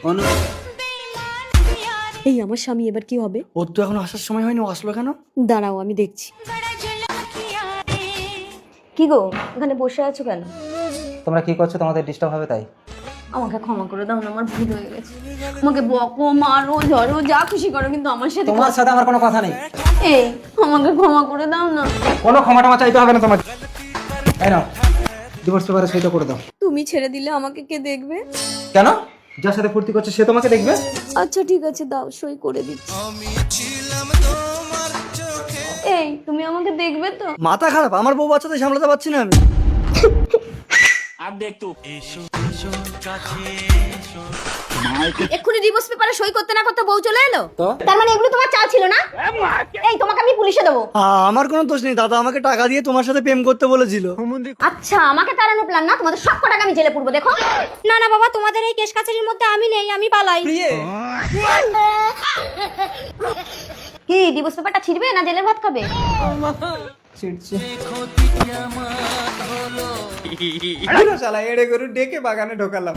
অনু, এই আমার স্বামী এবার কি হবে? ওর তো এখন আসার সময় হয়নি, ও আসলো কেন? দাঁড়াও আমি দেখছি। কি গো, এখানে বসে আছো কেন? তোমরা কি করছো? তোমাদের ডিস্টার্ব হবে তাই। আমাকে ক্ষমা করে দাও না, আমার ভুল হয়ে গেছে। আমাকে বকো, মারো, ঝড়ো, যা খুশি করো, কিন্তু আমার সাথে তোমার সাথে আমার কোনো কথা নেই। এই আমাকে ক্ষমা করে দাও না। কোনো ক্ষমা টমা চাইতে হবে না তোমাকে। তাই না, ডিভোর্স পেপারে সইটা করে দাও। তুমি ছেড়ে দিলে আমাকে কে দেখবে? কেন? যার সাথে ফুর্তি করছে সে তোমাকে দেখবে। আচ্ছা ঠিক আছে, দাও, সই করে দিচ্ছি। এই তুমি আমাকে দেখবে তো? মাথা খারাপ, আমার বউ বাচ্চাদের সামলাতে পারছি না আমি। এক্ষুনি ডিভোর্স পেপারে সই করতে না করতে বউ চলে এলো। তো তার মানে এগুলো তোমার চাল ছিল না? এই তোমাকে আমি পুলিশে দেবো। আমার কোনো দোষ নেই, দাদা আমাকে টাকা দিয়ে তোমার সাথে প্রেম করতে বলেছিল। আচ্ছা, আমাকে তাড়ানোর প্ল্যান না? তোমাদের সব কটাকে আমি জেলে পুরবো, দেখো। না না বাবা, তোমাদের এই কেস কাছারির মধ্যে আমি নেই, আমি পালাই। কি ডিভোর্স পেপারটা ছিড়বে না জেলের ভাত খাবে? ছিড়ছে। শালা এড়ে গরু ডেকে বাগানে ঢোকালাম।